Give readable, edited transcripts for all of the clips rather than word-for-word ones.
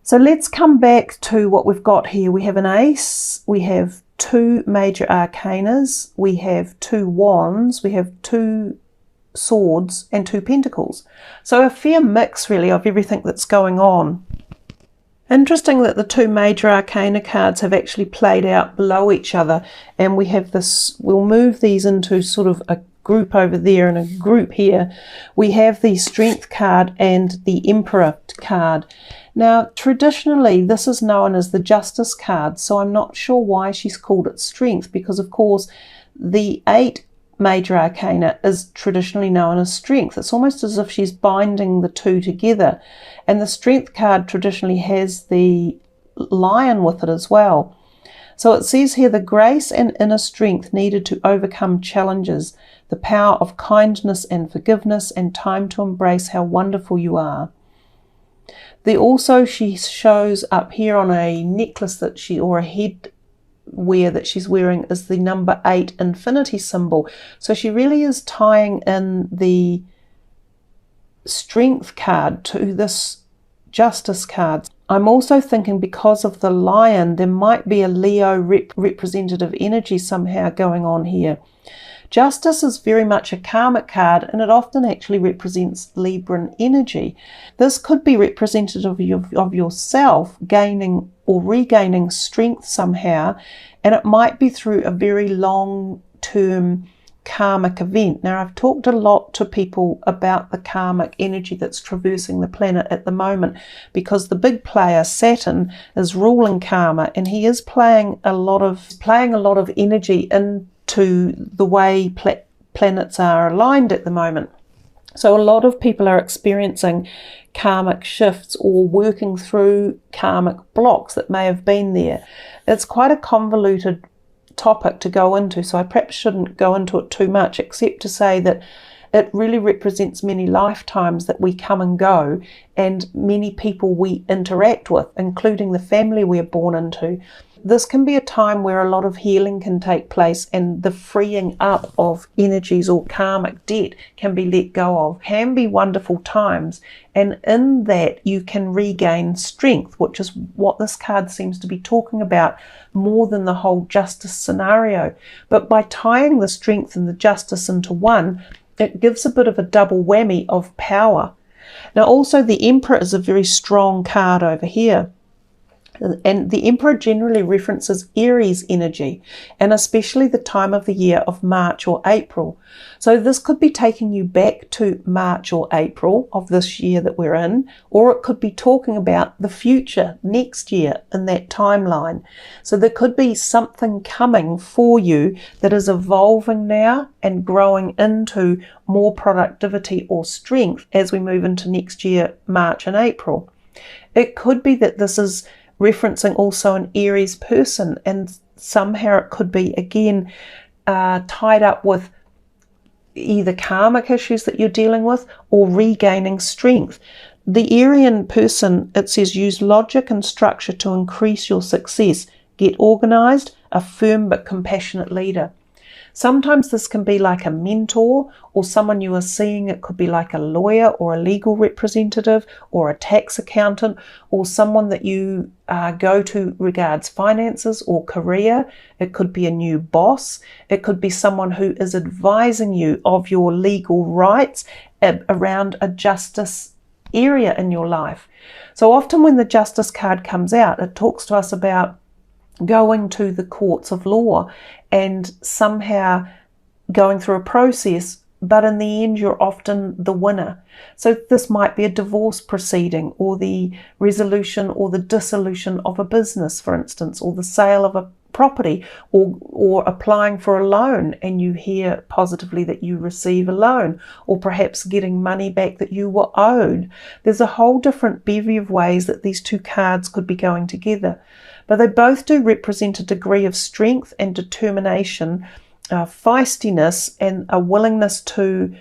So let's come back to what we've got here. We have an ace, we have 2 major arcanas, we have 2 wands, we have 2 swords and 2 pentacles. So a fair mix really of everything that's going on. Interesting that the 2 major arcana cards have actually played out below each other, and we have this, we'll move these into sort of a group over there and a group here. We have the Strength card and the Emperor card. Now traditionally this is known as the Justice card, so I'm not sure why she's called it Strength, because of course the 8 major arcana is traditionally known as Strength. It's almost as if she's binding the 2 together, and the Strength card traditionally has the lion with it as well. So it says here, the grace and inner strength needed to overcome challenges, the power of kindness and forgiveness, and time to embrace how wonderful you are. She shows up here on a necklace that or a headwear that she's wearing is the number 8 infinity symbol. So she really is tying in the Strength card to this Justice card. I'm also thinking because of the lion, there might be a Leo representative energy somehow going on here. Justice is very much a karmic card, and it often actually represents Libran energy. This could be representative of yourself gaining or regaining strength somehow, and it might be through a very long-term karmic event. Now, I've talked a lot to people about the karmic energy that's traversing the planet at the moment, because the big player Saturn is ruling karma, and he is playing a lot of energy into the way planets are aligned at the moment. So a lot of people are experiencing karmic shifts or working through karmic blocks that may have been there. It's quite a convoluted topic to go into, so I perhaps shouldn't go into it too much, except to say that it really represents many lifetimes that we come and go, and many people we interact with, including the family we're born into. This can be a time where a lot of healing can take place, and the freeing up of energies or karmic debt can be let go of. Can be wonderful times, and in that you can regain strength, which is what this card seems to be talking about more than the whole justice scenario. But by tying the strength and the justice into one, it gives a bit of a double whammy of power. Now also the Emperor is a very strong card over here. And the Emperor generally references Aries energy, and especially the time of the year of March or April. So this could be taking you back to March or April of this year that we're in, or it could be talking about the future next year in that timeline. So there could be something coming for you that is evolving now and growing into more productivity or strength as we move into next year, March and April. It could be that this is referencing also an Aries person, and somehow it could be again tied up with either karmic issues that you're dealing with or regaining strength. The Arian person, it says, use logic and structure to increase your success. Get organized, a firm but compassionate leader. Sometimes this can be like a mentor or someone you are seeing. It could be like a lawyer or a legal representative or a tax accountant, or someone that you go to regards finances or career. It could be a new boss. It could be someone who is advising you of your legal rights around a justice area in your life. So often when the Justice card comes out, it talks to us about going to the courts of law and somehow going through a process, but in the end you're often the winner. So this might be a divorce proceeding, or the resolution or the dissolution of a business, for instance, or the sale of a property, or applying for a loan and you hear positively that you receive a loan, or perhaps getting money back that you were owed. There's a whole different bevy of ways that these two cards could be going together. But they both do represent a degree of strength and determination, feistiness, and a willingness to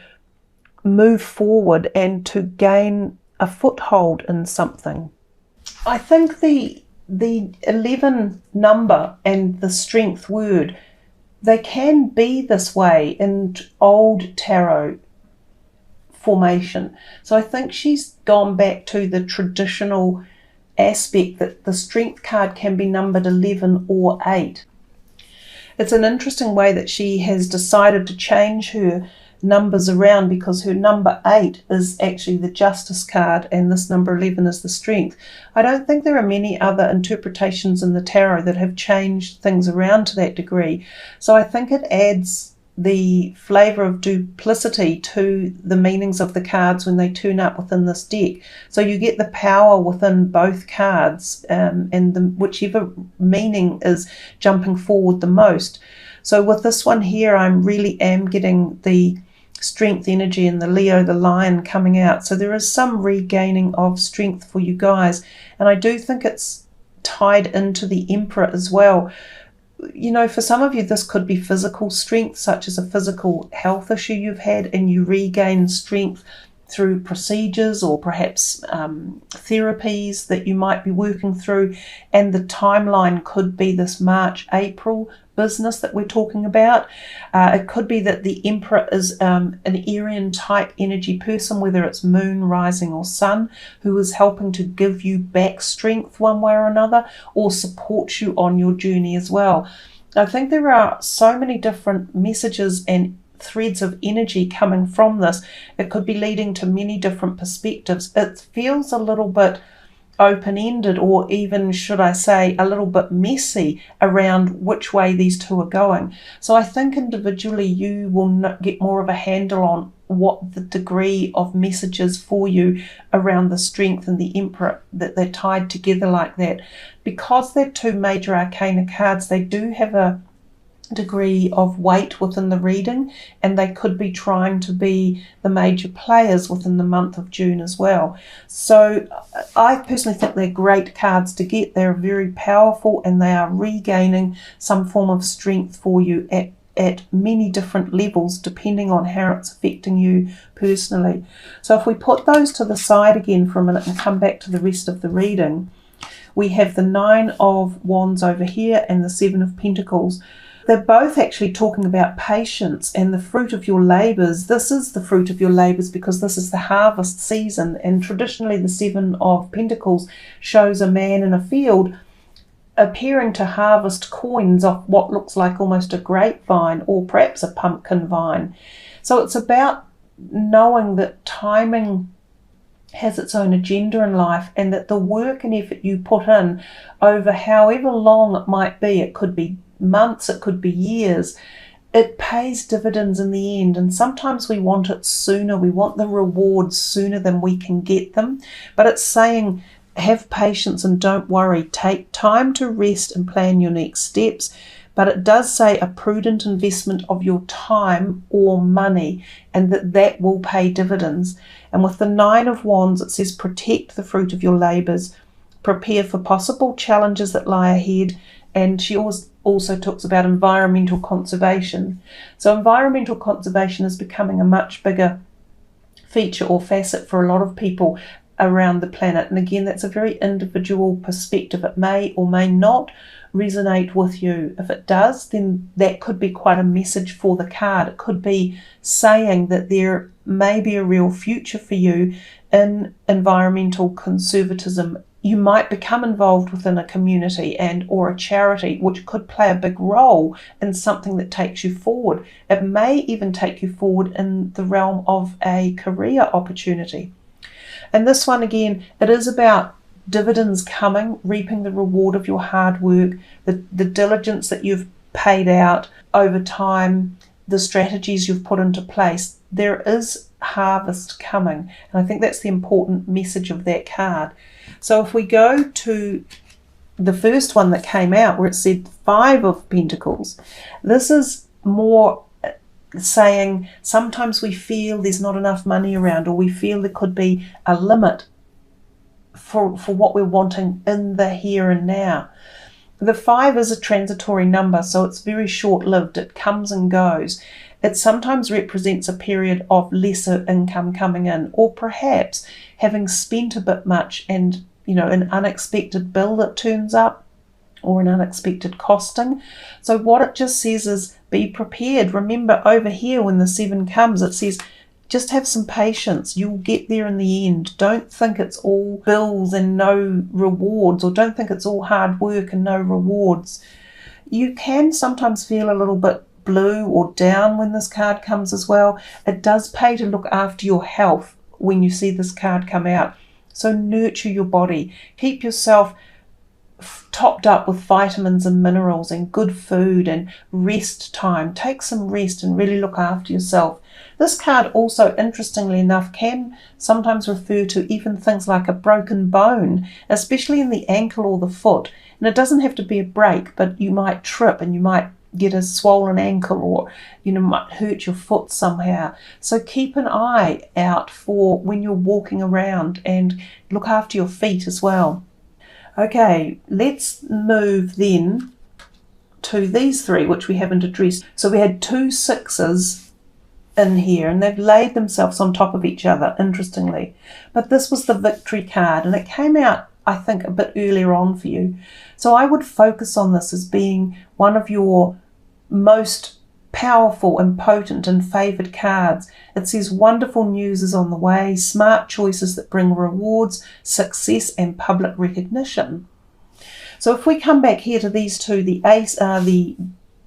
move forward and to gain a foothold in something. I think the 11 number and the strength word, they can be this way in old tarot formation. So I think she's gone back to the traditional aspect that the Strength card can be numbered 11 or 8. It's an interesting way that she has decided to change her numbers around, because her number 8 is actually the Justice card and this number 11 is the Strength. I don't think there are many other interpretations in the tarot that have changed things around to that degree. So I think it adds the flavour of duplicity to the meanings of the cards when they turn up within this deck. So you get the power within both cards, and whichever meaning is jumping forward the most. So with this one here, I really am getting the Strength energy and the Leo, the Lion, coming out. So there is some regaining of strength for you guys. And I do think it's tied into the Emperor as well. You know, for some of you, this could be physical strength, such as a physical health issue you've had, and you regain strength through procedures or perhaps therapies that you might be working through. And the timeline could be this March, April business that we're talking about. It could be that the Emperor is an Aryan type energy person, whether it's moon, rising or sun, who is helping to give you back strength one way or another, or support you on your journey as well. I think there are so many different messages and threads of energy coming from this. It could be leading to many different perspectives. It feels a little bit open-ended, or even, should I say, a little bit messy around which way these two are going. So I think individually you will get more of a handle on what the degree of messages for you around the Strength and the Emperor, that they're tied together like that. Because they're two major arcana cards, they do have a degree of weight within the reading, and they could be trying to be the major players within the month of June as well. So I personally think they're great cards to get. They're very powerful, and they are regaining some form of strength for you at many different levels, depending on how it's affecting you personally. So if we put those to the side again for a minute and come back to the rest of the reading, we have the 9 of Wands over here and the 7 of Pentacles. They're both actually talking about patience and the fruit of your labours. This is the fruit of your labours because this is the harvest season, and traditionally the 7 of Pentacles shows a man in a field appearing to harvest coins off what looks like almost a grapevine or perhaps a pumpkin vine. So it's about knowing that timing has its own agenda in life, and that the work and effort you put in over however long it might be, it could be months, it could be years, it pays dividends in the end. And sometimes we want it sooner, we want the rewards sooner than we can get them. But it's saying, have patience and don't worry, take time to rest and plan your next steps. But it does say a prudent investment of your time or money, and that will pay dividends. And with the 9 of Wands, it says protect the fruit of your labours, prepare for possible challenges that lie ahead. And she also talks about environmental conservation. So environmental conservation is becoming a much bigger feature or facet for a lot of people around the planet. And again, that's a very individual perspective. It may or may not resonate with you. If it does, then that could be quite a message for the card. It could be saying that there may be a real future for you in environmental conservatism. You might become involved within a community and or a charity, which could play a big role in something that takes you forward. It may even take you forward in the realm of a career opportunity. And this one, again, it is about dividends coming, reaping the reward of your hard work, the diligence that you've paid out over time, the strategies you've put into place. There is harvest coming. And I think that's the important message of that card. So if we go to the first one that came out where it said 5 of Pentacles, this is more saying sometimes we feel there's not enough money around, or we feel there could be a limit for what we're wanting in the here and now. The 5 is a transitory number, so it's very short-lived. It comes and goes. It sometimes represents a period of lesser income coming in, or perhaps having spent a bit much and, you know, an unexpected bill that turns up or an unexpected costing. So what it just says is be prepared. Remember over here when the 7 comes, it says just have some patience. You'll get there in the end. Don't think it's all bills and no rewards, or don't think it's all hard work and no rewards. You can sometimes feel a little bit blue or down when this card comes as well. It does pay to look after your health when you see this card come out. So nurture your body. Keep yourself topped up with vitamins and minerals and good food and rest time. Take some rest and really look after yourself. This card also, interestingly enough, can sometimes refer to even things like a broken bone, especially in the ankle or the foot. And it doesn't have to be a break, but you might trip and you might get a swollen ankle, or might hurt your foot somehow. So keep an eye out for when you're walking around, and look after your feet as well. Okay, let's move then to these three, which we haven't addressed. So we had 2 6s in here, and they've laid themselves on top of each other, interestingly. But this was the victory card, and it came out, I think, a bit earlier on for you. So I would focus on this as being one of your most powerful and potent and favoured cards. It says wonderful news is on the way, smart choices that bring rewards, success and public recognition. So if we come back here to these two, the ace are the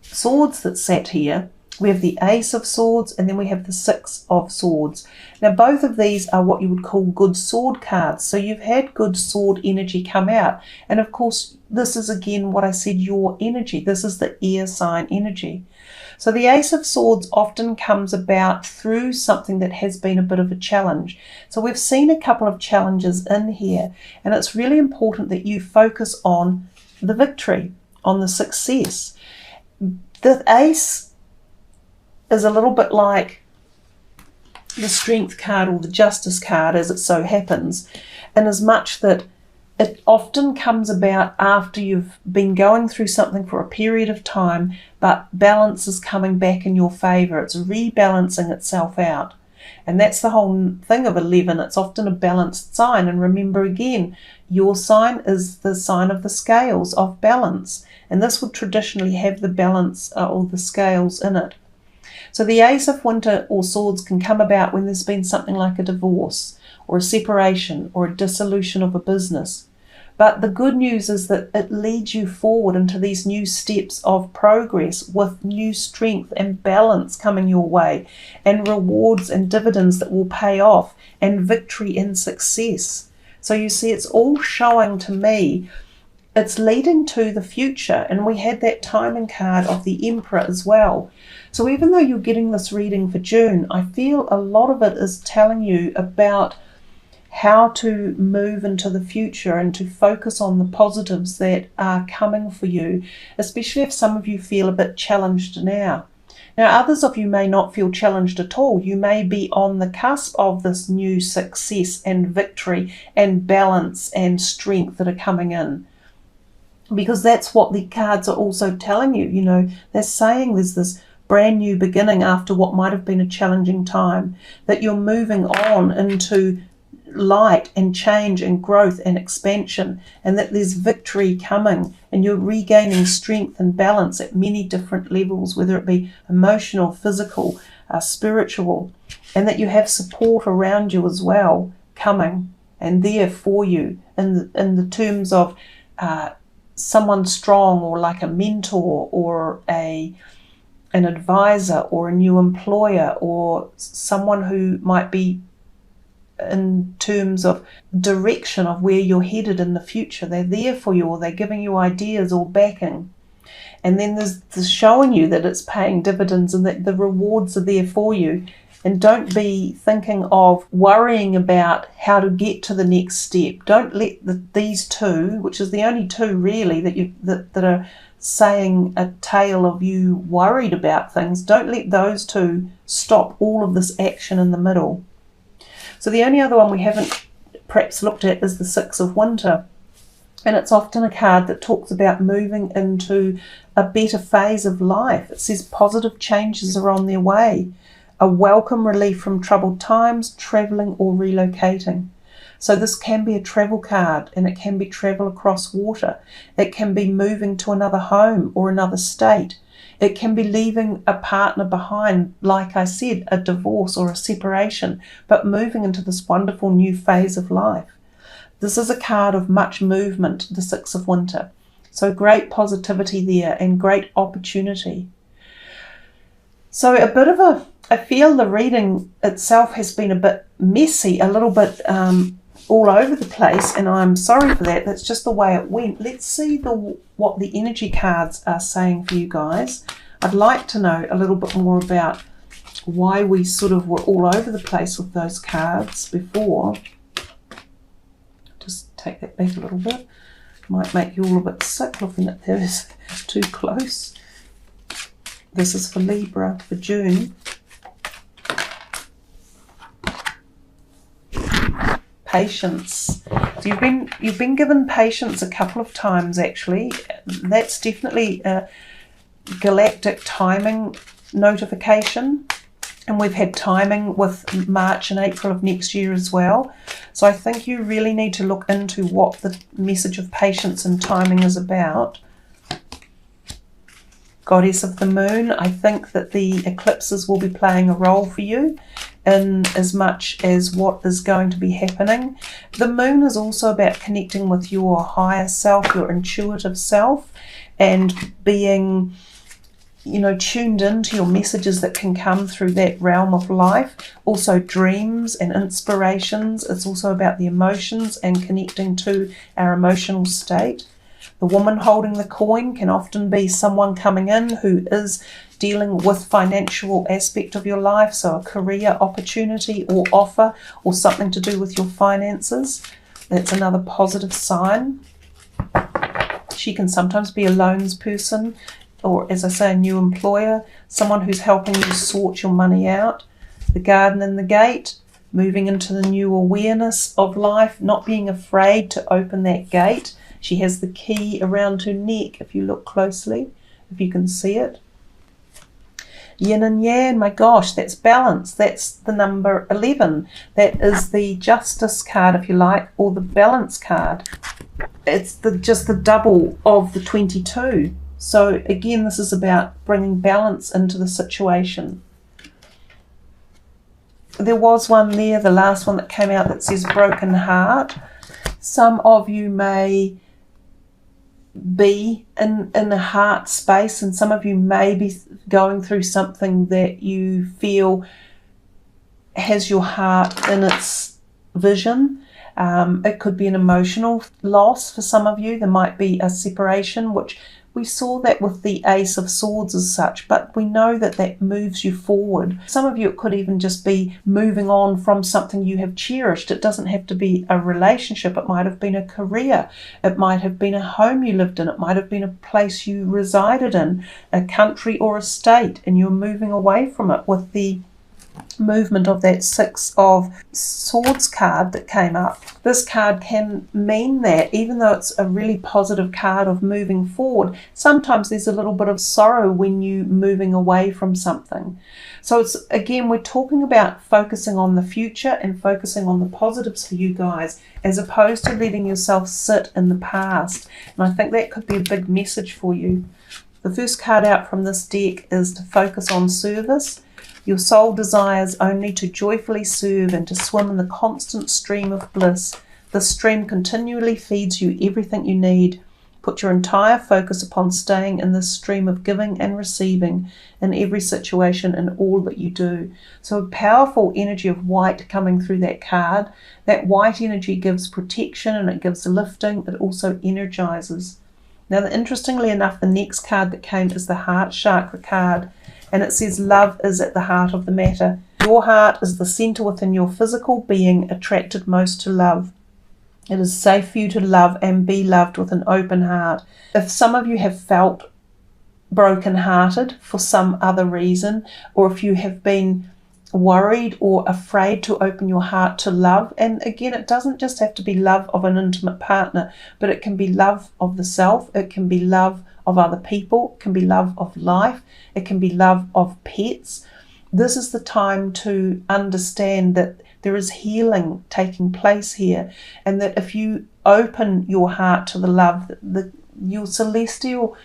swords that sat here. We have the Ace of Swords, and then we have the 6 of Swords. Now both of these are what you would call good sword cards. So you've had good sword energy come out. And of course, this is again what I said, your energy. This is the air sign energy. So the Ace of Swords often comes about through something that has been a bit of a challenge. So we've seen a couple of challenges in here, and it's really important that you focus on the victory, on the success. The Ace is a little bit like the Strength card or the Justice card, as it so happens, in as much that it often comes about after you've been going through something for a period of time, but balance is coming back in your favour. It's rebalancing itself out. And that's the whole thing of 11. It's often a balanced sign. And remember again, your sign is the sign of the scales of balance. And this would traditionally have the balance or the scales in it. So the Ace of Winter or Swords can come about when there's been something like a divorce or a separation or a dissolution of a business. But the good news is that it leads you forward into these new steps of progress with new strength and balance coming your way, and rewards and dividends that will pay off, and victory and success. So you see, it's all showing to me it's leading to the future. And we had that timing card of the Emperor as well. So even though you're getting this reading for June, I feel a lot of it is telling you about how to move into the future and to focus on the positives that are coming for you, especially if some of you feel a bit challenged now. Now, others of you may not feel challenged at all. You may be on the cusp of this new success and victory and balance and strength that are coming in. Because that's what the cards are also telling you. You know, they're saying there's this brand new beginning after what might have been a challenging time, that you're moving on into light and change and growth and expansion, and that there's victory coming, and you're regaining strength and balance at many different levels, whether it be emotional, physical, spiritual, and that you have support around you as well coming and there for you in the terms of someone strong, or like a mentor, or an advisor, or a new employer, or someone who might be in terms of direction of where you're headed in the future. They're there for you, or they're giving you ideas or backing. And then there's showing you that it's paying dividends and that the rewards are there for you. And don't be thinking of worrying about how to get to the next step. Don't let these two, which is the only two really that are saying a tale of you worried about things, don't let those two stop all of this action in the middle. So the only other one we haven't perhaps looked at is the 6 of Winter. And it's often a card that talks about moving into a better phase of life. It says positive changes are on their way. A welcome relief from troubled times, travelling or relocating. So this can be a travel card, and it can be travel across water. It can be moving to another home or another state. It can be leaving a partner behind, like I said, a divorce or a separation, but moving into this wonderful new phase of life. This is a card of much movement, the Six of Winter. So great positivity there and great opportunity. So a bit of I feel the reading itself has been a bit messy, a little bit all over the place, and I'm sorry for that. That's just the way it went. Let's see what the energy cards are saying for you guys. I'd like to know a little bit more about why we sort of were all over the place with those cards before. Just take that back a little bit. Might make you all a bit sick looking at this too close. This is for Libra for June. Patience. So you've been given patience a couple of times actually. That's definitely a galactic timing notification, and we've had timing with March and April of next year as well. So I think you really need to look into what the message of patience and timing is about. Goddess of the Moon, I think that the eclipses will be playing a role for you in as much as what is going to be happening. The moon is also about connecting with your higher self, your intuitive self, and being, you know, tuned into your messages that can come through that realm of life. Also dreams and inspirations. It's also about the emotions and connecting to our emotional state. The woman holding the coin can often be someone coming in who is dealing with financial aspect of your life, so a career opportunity or offer or something to do with your finances. That's another positive sign. She can sometimes be a loans person, or as I say, a new employer, someone who's helping you sort your money out. The garden and the gate, moving into the new awareness of life, not being afraid to open that gate. She has the key around her neck, if you look closely, if you can see it. Yin and Yang, my gosh, that's balance. That's the number 11. That is the Justice card, if you like, or the Balance card. It's just the double of the 22. So again, this is about bringing balance into the situation. There was one there, the last one that came out, that says broken heart. Some of you may be in a heart space, and some of you may be going through something that you feel has your heart in its vision. It could be an emotional loss for some of you. There might be a separation, which we saw that with the Ace of Swords as such, but we know that that moves you forward. Some of you, it could even just be moving on from something you have cherished. It doesn't have to be a relationship. It might have been a career. It might have been a home you lived in. It might have been a place you resided in, a country or a state, and you're moving away from it with the movement of that Six of Swords card that came up. This card can mean that, even though it's a really positive card of moving forward, sometimes there's a little bit of sorrow when you're moving away from something. So it's, again, we're talking about focusing on the future and focusing on the positives for you guys, as opposed to letting yourself sit in the past. And I think that could be a big message for you. The first card out from this deck is to focus on service. Your soul desires only to joyfully serve and to swim in the constant stream of bliss. This stream continually feeds you everything you need. Put your entire focus upon staying in this stream of giving and receiving in every situation and all that you do. So a powerful energy of white coming through that card. That white energy gives protection and it gives lifting. It also energizes. Now, interestingly enough, the next card that came is the Heart Chakra card. And it says love is at the heart of the matter. Your heart is the center within your physical being, attracted most to love. It is safe for you to love and be loved with an open heart. If some of you have felt broken-hearted for some other reason, or if you have been worried or afraid to open your heart to love, and again, it doesn't just have to be love of an intimate partner, but it can be love of the self, it can be love of other people, it can be love of life, it can be love of pets. This is the time to understand that there is healing taking place here, and that if you open your heart to the love, your celestial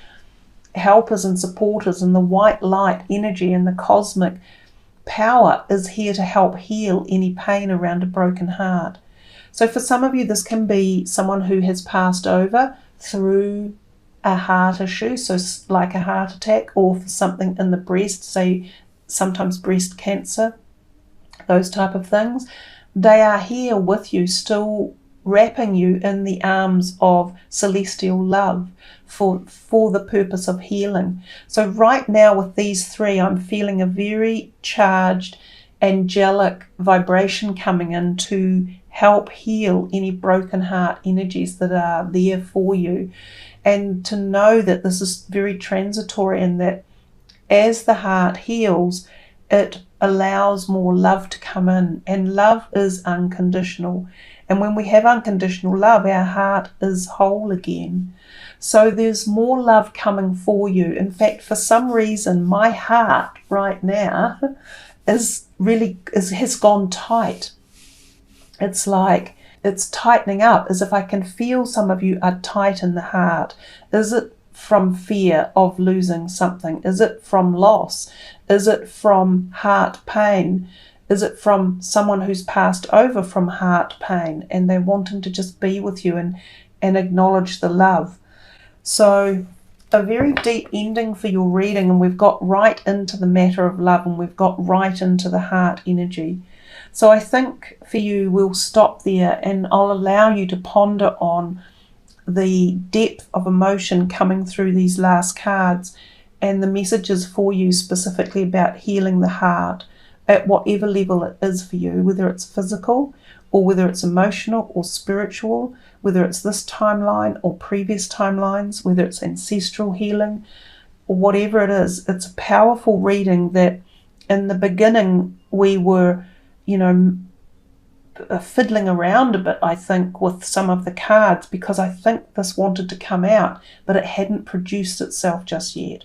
helpers and supporters, and the white light energy and the cosmic power is here to help heal any pain around a broken heart. So for some of you, this can be someone who has passed over through a heart issue, so like a heart attack, or for something in the breast, say sometimes breast cancer, those type of things. They are here with you, still wrapping you in the arms of celestial love for the purpose of healing. So right now with these three, I'm feeling a very charged, angelic vibration coming in to help heal any broken heart energies that are there for you. And to know that this is very transitory, and that as the heart heals, it allows more love to come in, and love is unconditional. And when we have unconditional love, our heart is whole again. So there's more love coming for you. In fact, for some reason, my heart right now has gone tight. It's like it's tightening up, as if I can feel some of you are tight in the heart. Is it from fear of losing something? Is it from loss? Is it from heart pain? Is it from someone who's passed over from heart pain and they're wanting to just be with you and acknowledge the love? So a very deep ending for your reading, and we've got right into the matter of love, and we've got right into the heart energy. So I think for you, we'll stop there, and I'll allow you to ponder on the depth of emotion coming through these last cards and the messages for you specifically about healing the heart at whatever level it is for you, whether it's physical or whether it's emotional or spiritual, whether it's this timeline or previous timelines, whether it's ancestral healing or whatever it is. It's a powerful reading that in the beginning we were, fiddling around a bit, I think, with some of the cards, because I think this wanted to come out, but it hadn't produced itself just yet.